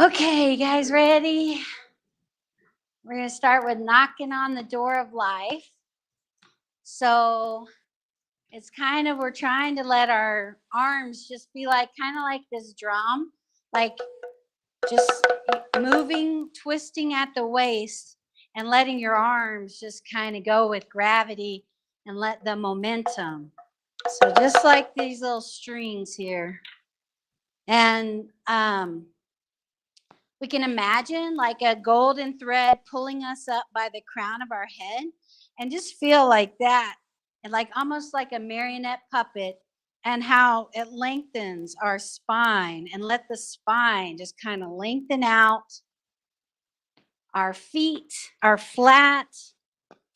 Okay, you guys ready? We're going to start with knocking on the door of life. So it's we're trying to let our arms just be kind of like this drum, like just moving, twisting at the waist and letting your arms just kind of go with gravity and let the momentum. So just like these little strings here. And we can imagine like a golden thread pulling us up by the crown of our head and just feel like that, and like almost like a marionette puppet, and how it lengthens our spine, and let the spine just kind of lengthen out. Our feet are flat,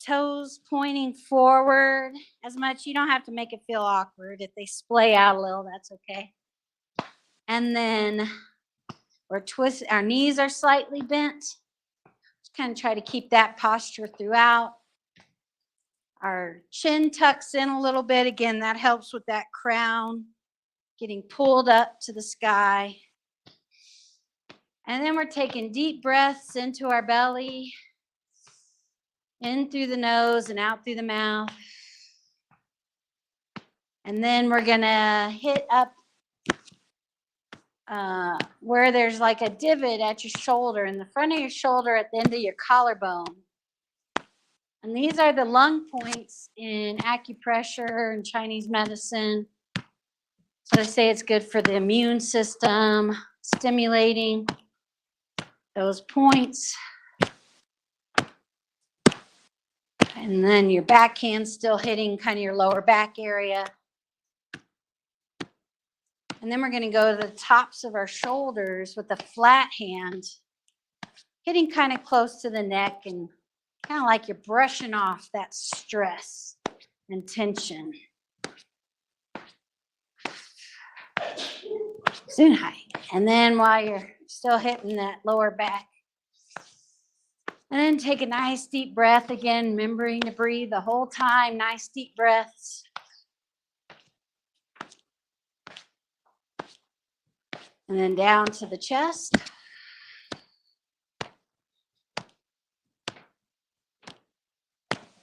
toes pointing forward as much. You don't have to make it feel awkward. If they splay out a little, that's okay. And then or twist, our knees are slightly bent. Just kind of try to keep that posture throughout. Our chin tucks in a little bit. Again, that helps with that crown getting pulled up to the sky. And then we're taking deep breaths into our belly, in through the nose and out through the mouth. And then we're gonna hit up where there's like a divot at your shoulder, in the front of your shoulder, at the end of your collarbone. And these are the lung points in acupressure and Chinese medicine. So they say it's good for the immune system, stimulating those points. And then your backhand still hitting kind of your lower back area. And then we're going to go to the tops of our shoulders with the flat hand, hitting kind of close to the neck, and kind of like you're brushing off that stress and tension. And then while you're still hitting that lower back, and then take a nice deep breath again, remembering to breathe the whole time. Nice deep breaths. And then down to the chest.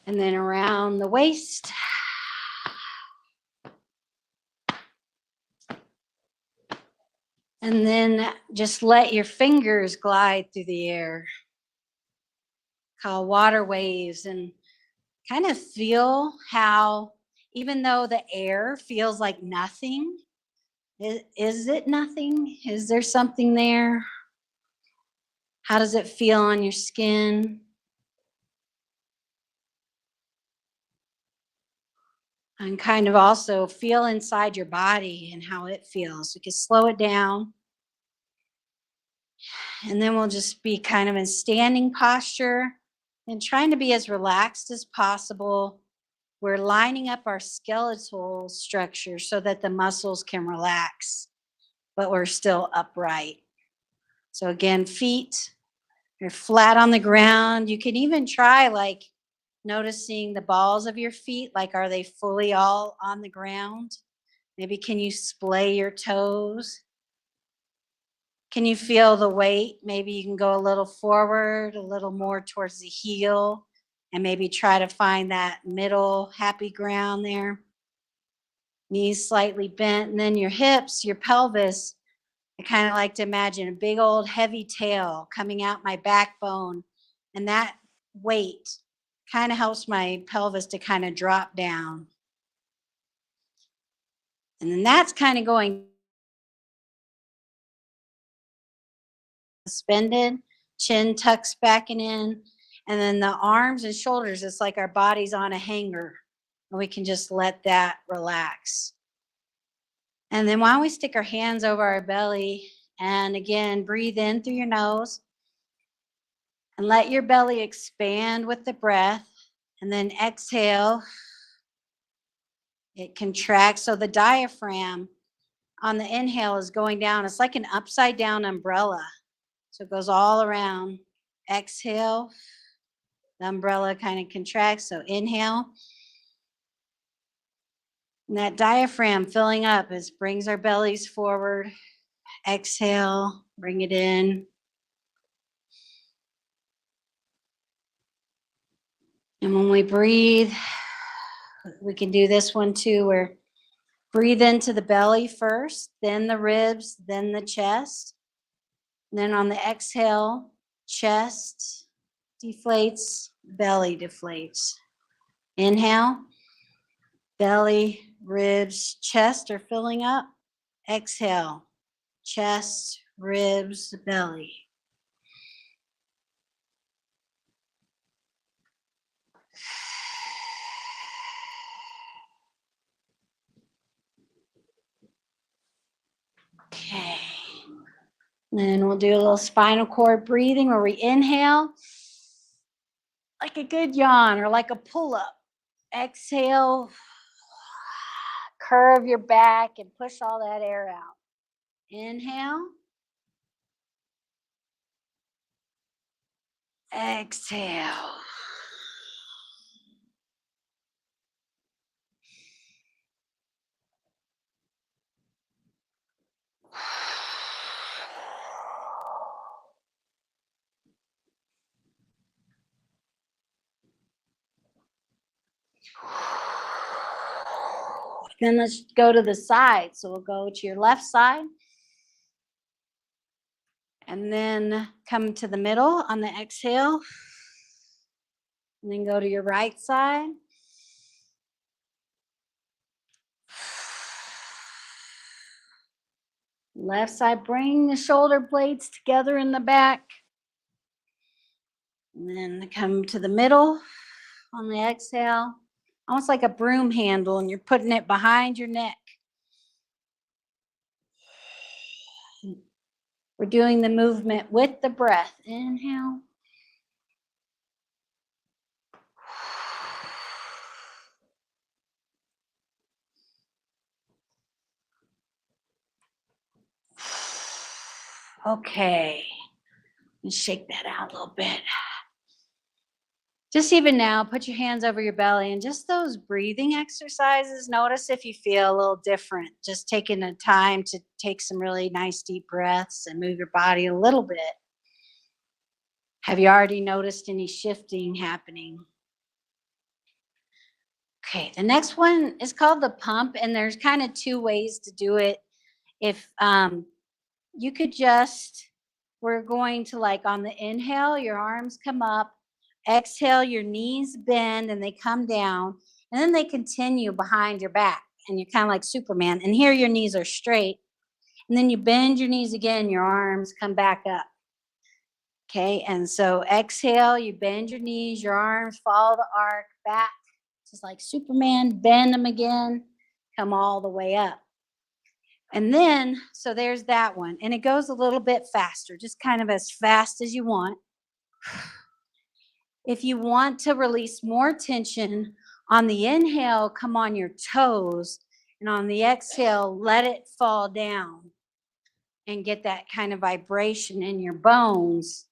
And then around the waist. And then just let your fingers glide through the air, called water waves, and kind of feel how, even though the air feels like nothing, is it nothing? Is there something there? How does it feel on your skin? And kind of also feel inside your body and how it feels. We can slow it down. And then we'll just be kind of in standing posture and trying to be as relaxed as possible. We're lining up our skeletal structure so that the muscles can relax, but we're still upright. So again, feet are flat on the ground. You can even try like noticing the balls of your feet, like are they fully all on the ground? Maybe can you splay your toes? Can you feel the weight? Maybe you can go a little forward, a little more towards the heel, and maybe try to find that middle happy ground there. Knees slightly bent, and then your hips, your pelvis. I kind of like to imagine a big old heavy tail coming out my backbone, and that weight kind of helps my pelvis to kind of drop down. And then that's kind of going suspended, chin tucks back and in, and then the arms and shoulders, it's like our body's on a hanger, and we can just let that relax. And then why don't we stick our hands over our belly, and again, breathe in through your nose and let your belly expand with the breath, and then exhale. It contracts, so the diaphragm on the inhale is going down. It's like an upside down umbrella. So it goes all around. Exhale, the umbrella kind of contracts. So inhale. And that diaphragm filling up brings our bellies forward. Exhale, bring it in. And when we breathe, we can do this one too, where breathe into the belly first, then the ribs, then the chest. And then on the exhale, chest deflates, belly deflates. Inhale, belly, ribs, chest are filling up. Exhale, chest, ribs, belly. Okay. Then we'll do a little spinal cord breathing where we inhale like a good yawn or like a pull up. Exhale, curve your back and push all that air out. Inhale. Exhale. Then let's go to the side. So we'll go to your left side. And then come to the middle on the exhale. And then go to your right side. Left side, bring the shoulder blades together in the back. And then come to the middle on the exhale. Almost like a broom handle, and you're putting it behind your neck. We're doing the movement with the breath. Inhale. Okay. And shake that out a little bit. Just even now, put your hands over your belly and just those breathing exercises. Notice if you feel a little different. Just taking the time to take some really nice deep breaths and move your body a little bit. Have you already noticed any shifting happening? Okay, the next one is called the pump, and there's kind of two ways to do it. If you could just, we're going to like on the inhale, your arms come up. Exhale, your knees bend and they come down, and then they continue behind your back, and you're kind of like Superman. And here your knees are straight, and then you bend your knees again, your arms come back up. Okay, and so exhale, you bend your knees, your arms follow the arc back, just like Superman, bend them again, come all the way up. And then, so there's that one, and it goes a little bit faster, just kind of as fast as you want. If you want to release more tension, on the inhale, come on your toes, and on the exhale, let it fall down and get that kind of vibration in your bones.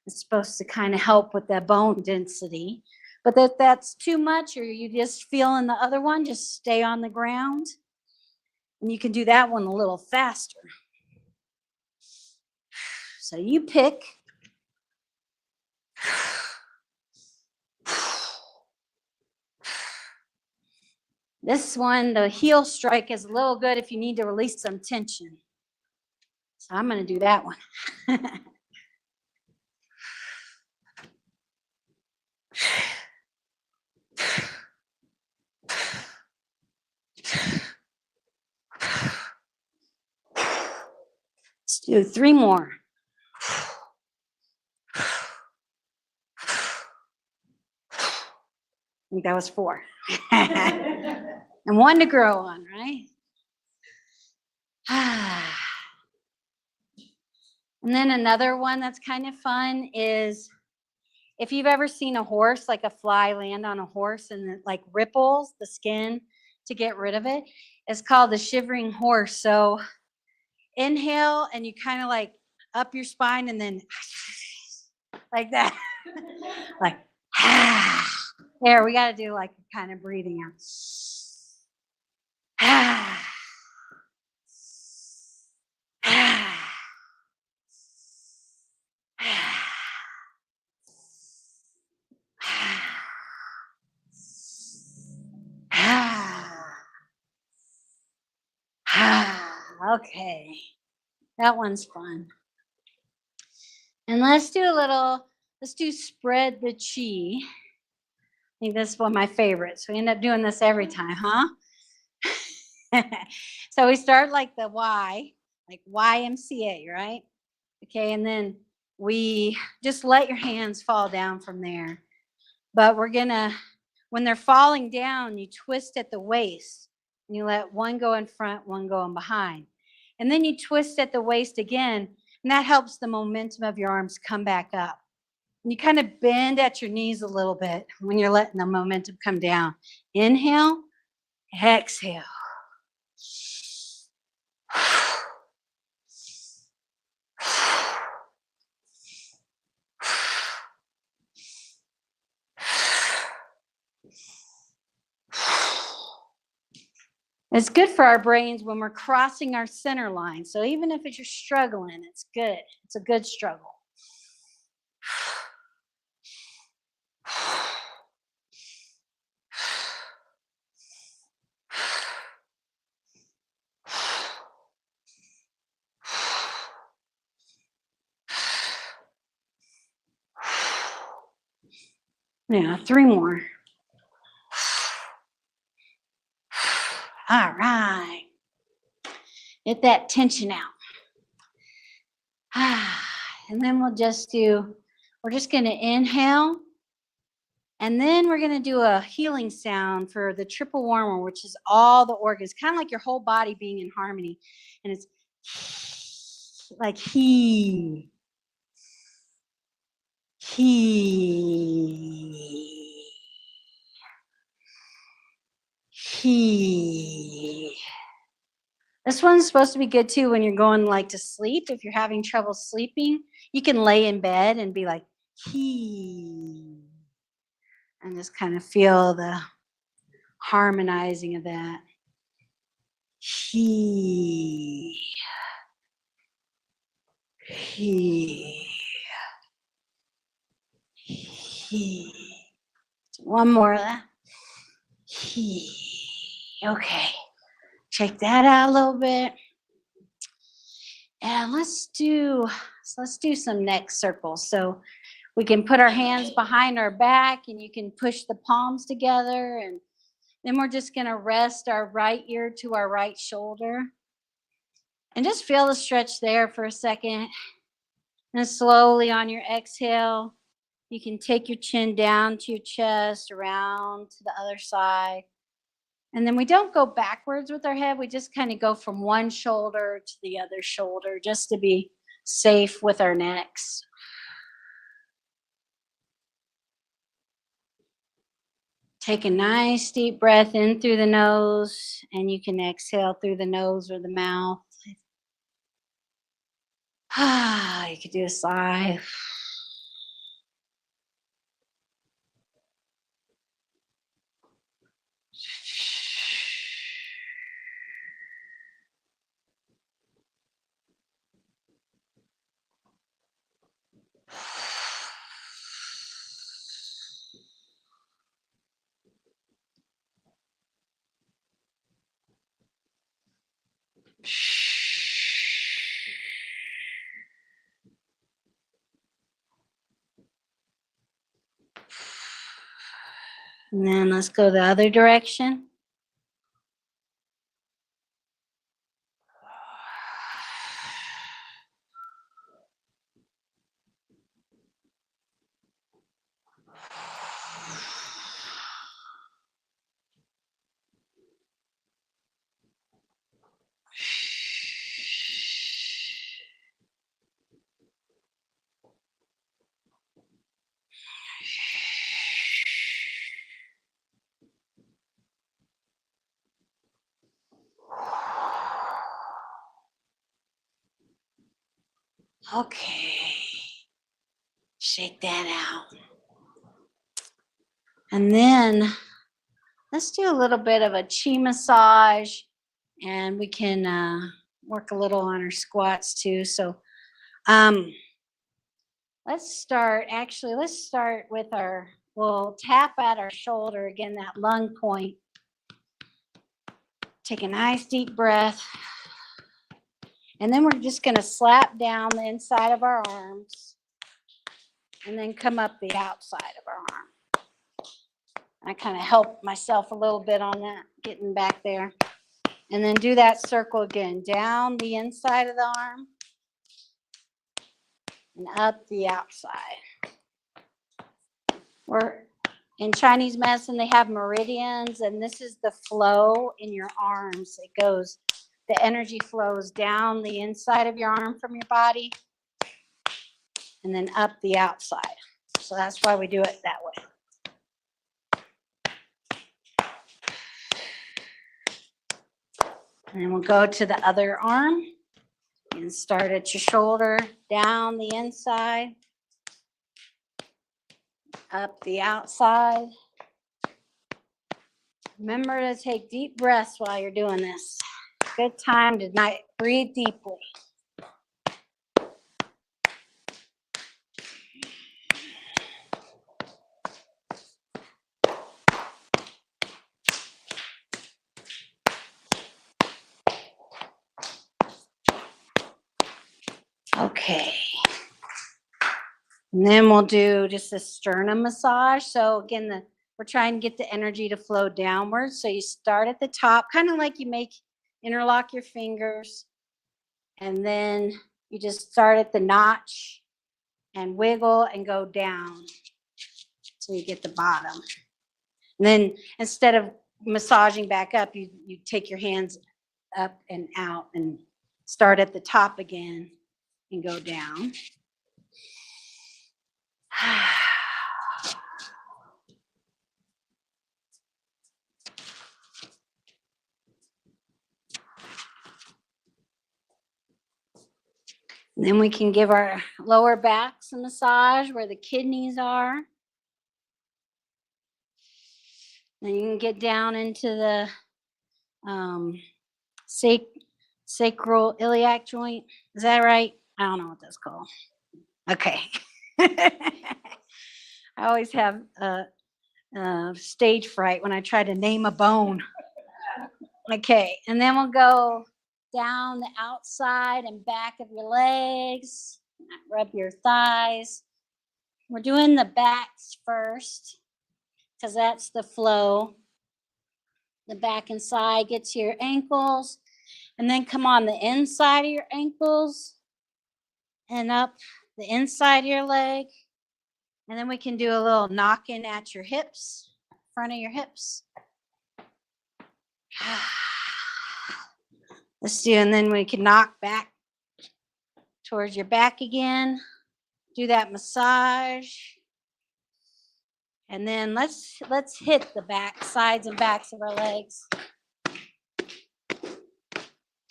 It's supposed to kind of help with that bone density. But if that's too much or you just feel in the other one, just stay on the ground. And you can do that one a little faster. So you pick. This one, the heel strike, is a little good if you need to release some tension. So I'm going to do that one. Let's do 3 more. I think that was 4. And 1 to grow on, right? And then another one that's kind of fun is if you've ever seen a horse, like a fly land on a horse and it like ripples the skin to get rid of it, it's called the shivering horse. So inhale and you kind of like up your spine and then like that. Like, there, we got to do like a kind of breathing out. Okay. That one's fun. And let's do spread the chi. I think this is one of my favorites. We end up doing this every time, huh? So we start like the Y, like YMCA, right? Okay, and then we just let your hands fall down from there. But we're gonna, when they're falling down, you twist at the waist. And you let one go in front, one go in behind. And then you twist at the waist again, and that helps the momentum of your arms come back up. And you kind of bend at your knees a little bit when you're letting the momentum come down. Inhale, exhale. It's good for our brains when we're crossing our center line. So even if you're struggling, it's good. It's a good struggle. Yeah, 3 more. All right. Get that tension out. And then we're just going to inhale. And then we're going to do a healing sound for the triple warmer, which is all the organs, kind of like your whole body being in harmony. And it's like he. This one's supposed to be good too when you're going like to sleep. If you're having trouble sleeping, you can lay in bed and be like he, and just kind of feel the harmonizing of that. He. One more of that. Okay. Check that out a little bit. And let's do some neck circles. So we can put our hands behind our back and you can push the palms together, and then we're just going to rest our right ear to our right shoulder. And just feel the stretch there for a second. And slowly on your exhale, you can take your chin down to your chest, around to the other side. And then we don't go backwards with our head. We just kind of go from one shoulder to the other shoulder just to be safe with our necks. Take a nice deep breath in through the nose, and you can exhale through the nose or the mouth. You could do a sigh. And then let's go the other direction. Okay. Shake that out. And then let's do a little bit of a chi massage, and we can work a little on our squats too. So let's start with we'll tap at our shoulder again, that lung point. Take a nice deep breath. And then we're just going to slap down the inside of our arms and then come up the outside of our arm. I kind of help myself a little bit on that, getting back there. And then do that circle again, down the inside of the arm and up the outside. We're in Chinese medicine, they have meridians, and this is the flow in your arms. It goes, the energy flows down the inside of your arm from your body and then up the outside. So that's why we do it that way. And then we'll go to the other arm and start at your shoulder, down the inside, up the outside. Remember to take deep breaths while you're doing this. Good time to breathe deeply. Okay. And then we'll do just a sternum massage. So again, we're trying to get the energy to flow downwards. So you start at the top, kind of like you interlock your fingers. And then you just start at the notch and wiggle and go down till you get the bottom. And then instead of massaging back up, you take your hands up and out and start at the top again and go down. And then we can give our lower backs a massage where the kidneys are. Then you can get down into the sacral iliac joint. Is that right? I don't know what that's called. Okay. I always have stage fright when I try to name a bone. Okay, and then we'll go down the outside and back of your legs. Rub your thighs. We're doing the backs first because that's the flow. The back and side, get to your ankles, and then come on the inside of your ankles and up the inside of your leg. And then we can do a little knock-in at your hips, front of your hips. Let's do, and then we can knock back towards your back again. Do that massage. And then let's hit the back, sides and backs of our legs.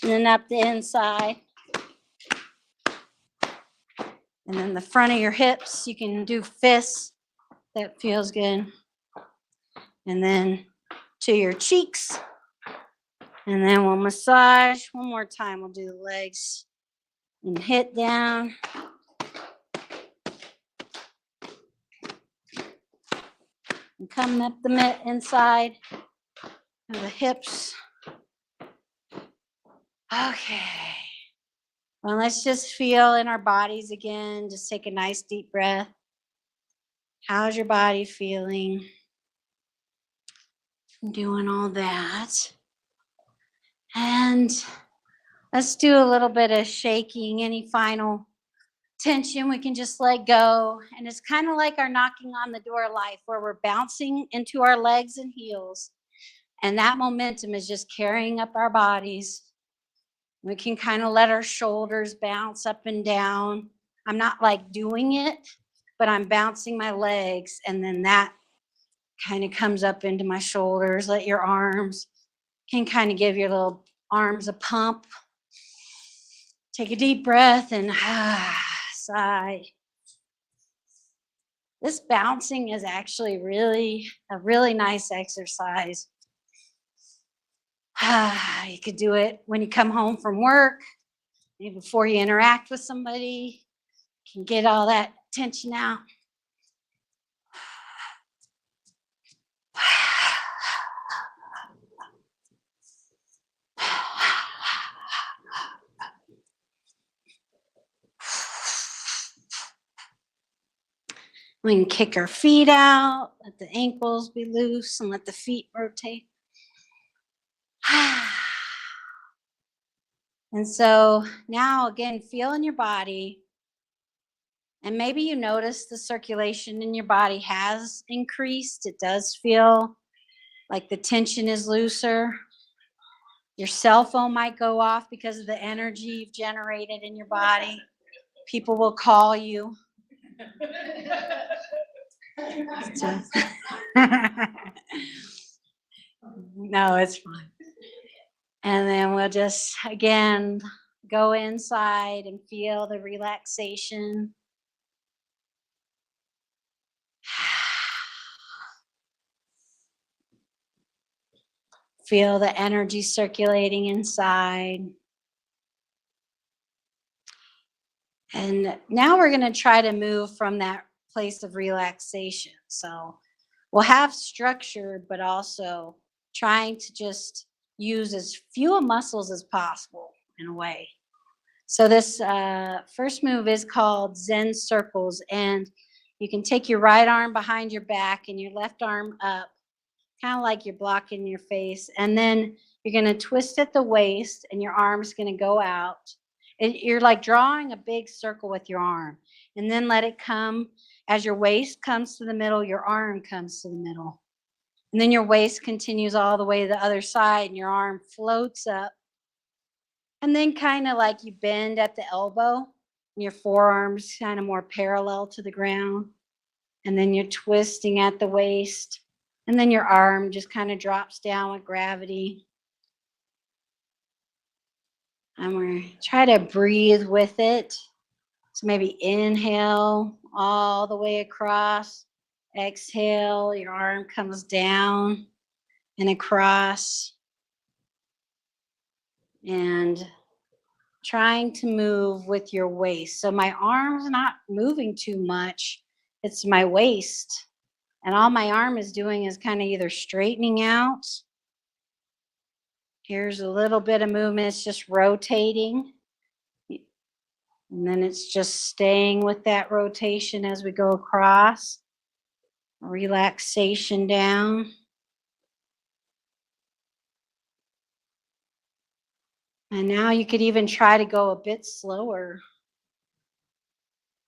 And then up the inside. And then the front of your hips, you can do fists. That feels good. And then to your cheeks. And then we'll massage. One more time, we'll do the legs. And hit down. And come up the inside of the hips. Okay. Well, let's just feel in our bodies again. Just take a nice deep breath. How's your body feeling? Doing all that. And let's do a little bit of shaking. Any final tension we can just let go. And it's kind of like our knocking on the door of life where we're bouncing into our legs and heels. And that momentum is just carrying up our bodies. We can kind of let our shoulders bounce up and down. I'm not like doing it, but I'm bouncing my legs. And then that kind of comes up into my shoulders. Let your arms can kind of give your little arms a pump. Take a deep breath and sigh. This bouncing is actually a really nice exercise. You could do it when you come home from work, maybe before you interact with somebody. You can get all that tension out. We can kick our feet out, let the ankles be loose, and let the feet rotate. And so now, again, feel in your body. And maybe you notice the circulation in your body has increased. It does feel like the tension is looser. Your cell phone might go off because of the energy you've generated in your body. People will call you. No, it's fine. And then we'll just, again, go inside and feel the relaxation. Feel the energy circulating inside. And now we're going to try to move from that place of relaxation. So we'll have structure, but also trying to just use as few muscles as possible in a way. So this first move is called Zen circles. And you can take your right arm behind your back and your left arm up, kind of like you're blocking your face. And then you're going to twist at the waist and your arm's going to go out. You're like drawing a big circle with your arm, and then let it come. As your waist comes to the middle, your arm comes to the middle. And then your waist continues all the way to the other side and your arm floats up. And then kind of like you bend at the elbow and your forearms kind of more parallel to the ground. And then you're twisting at the waist. And then your arm just kind of drops down with gravity. And we're try to breathe with it. So maybe inhale all the way across. Exhale, your arm comes down and across. And trying to move with your waist. So my arm's not moving too much. It's my waist. And all my arm is doing is kind of either straightening out. Here's a little bit of movement. It's just rotating. And then it's just staying with that rotation as we go across. Relaxation down. And now you could even try to go a bit slower.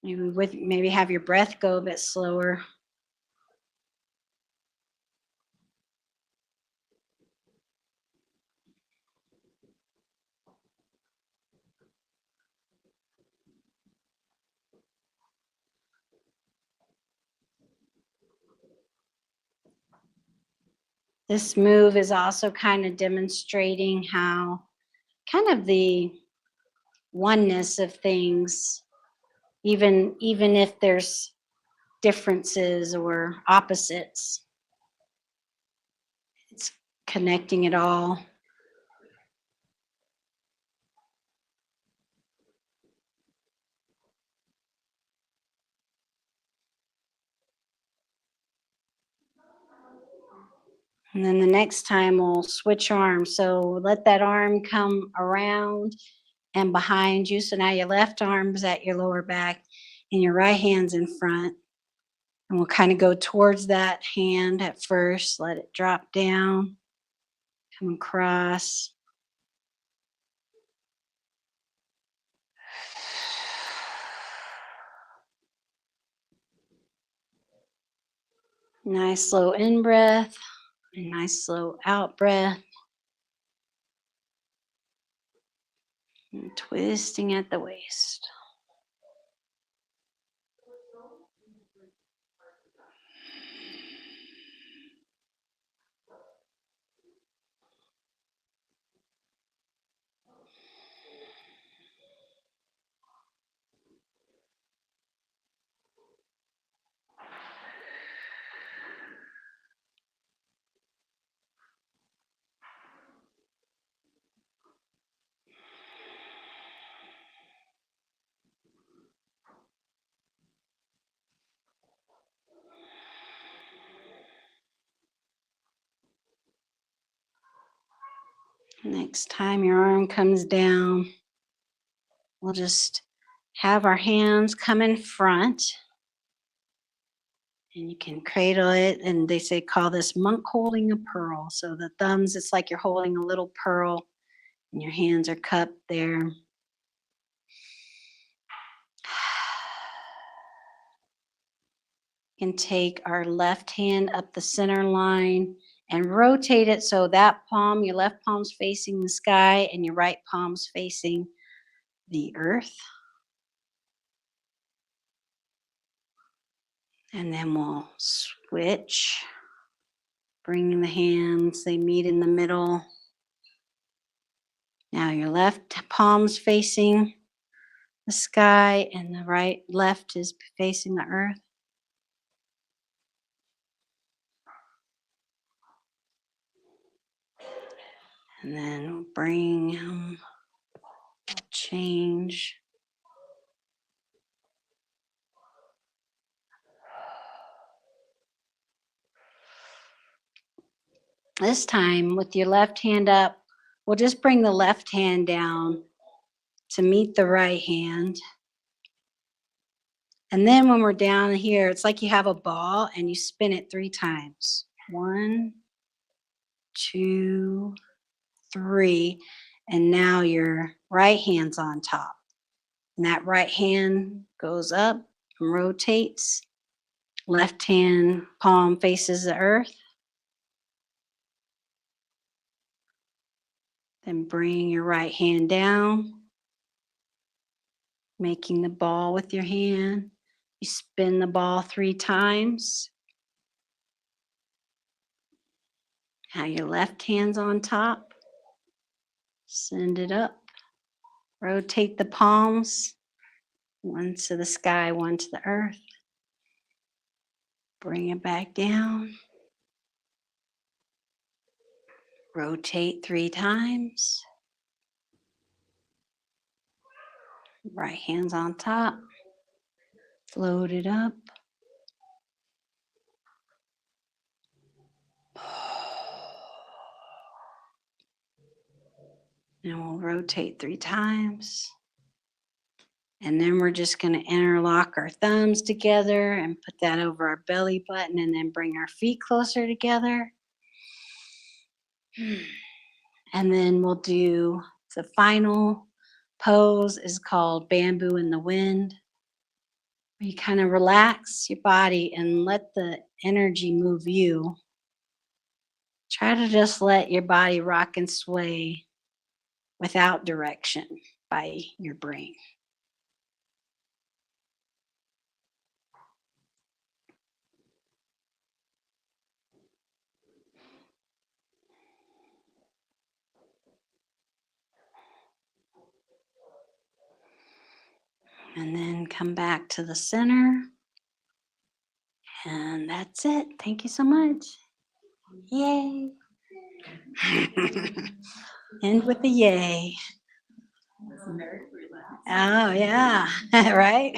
Maybe have your breath go a bit slower. This move is also kind of demonstrating how kind of the oneness of things, even if there's differences or opposites, it's connecting it all. And then the next time we'll switch arms. So let that arm come around and behind you. So now your left arm's at your lower back and your right hand's in front. And we'll kind of go towards that hand at first. Let it drop down, come across. Nice slow in breath, and nice slow out breath. And twisting at the waist. Next time your arm comes down, we'll just have our hands come in front. And you can cradle it, and they say call this monk holding a pearl. So the thumbs, it's like you're holding a little pearl, and your hands are cupped there. You can take our left hand up the center line and rotate it so that palm, your left palm's facing the sky, and your right palm's facing the earth. And then we'll switch, bringing the hands, they meet in the middle. Now your left palm's facing the sky and the left is facing the earth. And then we'll bring change. This time with your left hand up, we'll just bring the left hand down to meet the right hand. And then when we're down here, it's like you have a ball and you spin it 3 times. 1, 2, 3. And now your right hand's on top. And that right hand goes up and rotates. Left hand palm faces the earth. Then bring your right hand down, making the ball with your hand. You spin the ball 3 times. Now your left hand's on top. Send it up. Rotate the palms. One to the sky, one to the earth. Bring it back down. Rotate 3 times. Right hand's on top. Float it up. And we'll rotate 3 times. And then we're just going to interlock our thumbs together and put that over our belly button and then bring our feet closer together. And then we'll do the final pose is called Bamboo in the Wind. You kind of relax your body and let the energy move you. Try to just let your body rock and sway without direction by your brain. And then come back to the center. And that's it. Thank you so much. Yay. End with the yay. Oh, yeah. Right?